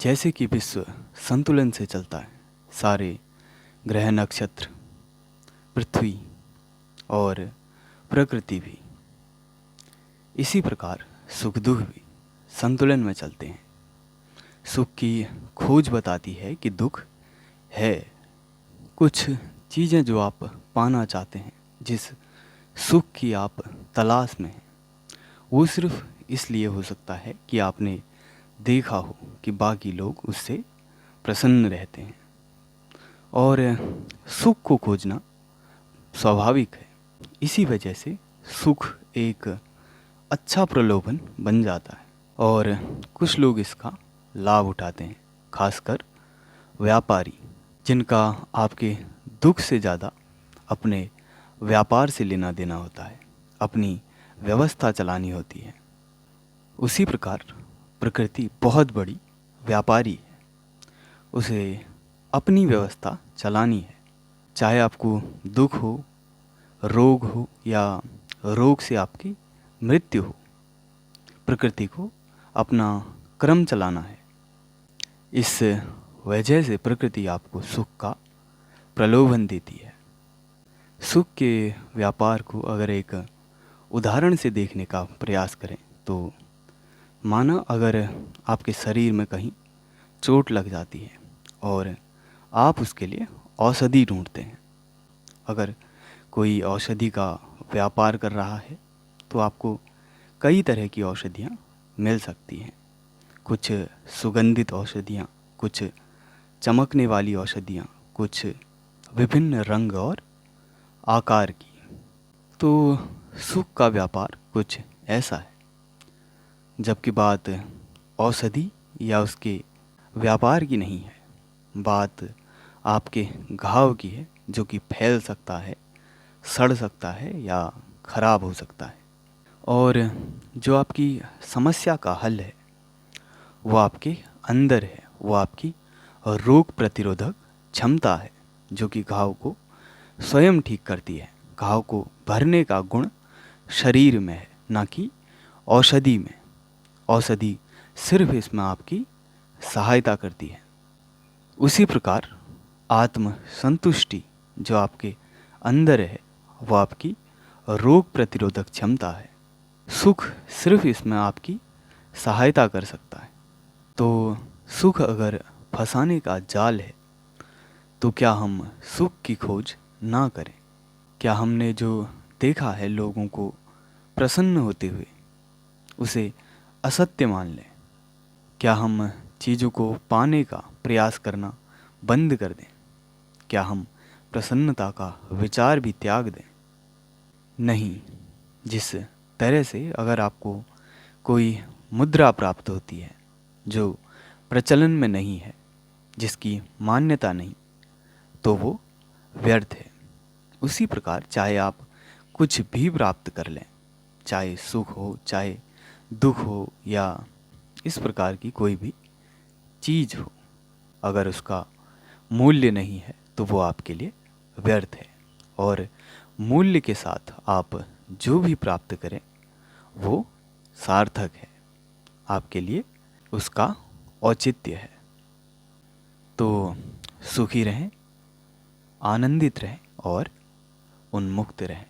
जैसे कि विश्व संतुलन से चलता है, सारे ग्रह नक्षत्र, पृथ्वी और प्रकृति भी, इसी प्रकार सुख दुख भी संतुलन में चलते हैं। सुख की खोज बताती है कि दुख है। कुछ चीज़ें जो आप पाना चाहते हैं, जिस सुख की आप तलाश में हैं, वो सिर्फ इसलिए हो सकता है कि आपने देखा हो कि बाकी लोग उससे प्रसन्न रहते हैं। और सुख को खोजना स्वाभाविक है। इसी वजह से सुख एक अच्छा प्रलोभन बन जाता है और कुछ लोग इसका लाभ उठाते हैं, खासकर व्यापारी, जिनका आपके दुख से ज़्यादा अपने व्यापार से लेना देना होता है, अपनी व्यवस्था चलानी होती है। उसी प्रकार प्रकृति बहुत बड़ी व्यापारी है, उसे अपनी व्यवस्था चलानी है। चाहे आपको दुख हो, रोग हो या रोग से आपकी मृत्यु हो, प्रकृति को अपना क्रम चलाना है। इस वजह से प्रकृति आपको सुख का प्रलोभन देती है। सुख के व्यापार को अगर एक उदाहरण से देखने का प्रयास करें तो माना अगर आपके शरीर में कहीं चोट लग जाती है और आप उसके लिए औषधि ढूंढते हैं। अगर कोई औषधि का व्यापार कर रहा है तो आपको कई तरह की औषधियाँ मिल सकती हैं। कुछ सुगंधित औषधियाँ, कुछ चमकने वाली औषधियाँ, कुछ विभिन्न रंग और आकार की। तो सुख का व्यापार कुछ ऐसा है। जबकि बात औषधि या उसके व्यापार की नहीं है, बात आपके घाव की है, जो कि फैल सकता है, सड़ सकता है या खराब हो सकता है। और जो आपकी समस्या का हल है वो आपके अंदर है, वो आपकी रोग प्रतिरोधक क्षमता है, जो कि घाव को स्वयं ठीक करती है। घाव को भरने का गुण शरीर में है, ना कि औषधि में। औषधि सिर्फ इसमें आपकी सहायता करती है। उसी प्रकार आत्म संतुष्टि जो आपके अंदर है वो आपकी रोग प्रतिरोधक क्षमता है। सुख सिर्फ इसमें आपकी सहायता कर सकता है। तो सुख अगर फंसाने का जाल है तो क्या हम सुख की खोज ना करें? क्या हमने जो देखा है लोगों को प्रसन्न होते हुए उसे असत्य मान लें? क्या हम चीज़ों को पाने का प्रयास करना बंद कर दें? क्या हम प्रसन्नता का विचार भी त्याग दें? नहीं। जिस तरह से अगर आपको कोई मुद्रा प्राप्त होती है जो प्रचलन में नहीं है, जिसकी मान्यता नहीं, तो वो व्यर्थ है। उसी प्रकार चाहे आप कुछ भी प्राप्त कर लें, चाहे सुख हो, चाहे दुख हो, या इस प्रकार की कोई भी चीज़ हो, अगर उसका मूल्य नहीं है तो वो आपके लिए व्यर्थ है। और मूल्य के साथ आप जो भी प्राप्त करें वो सार्थक है, आपके लिए उसका औचित्य है। तो सुखी रहें, आनंदित रहें और उन्मुक्त रहें।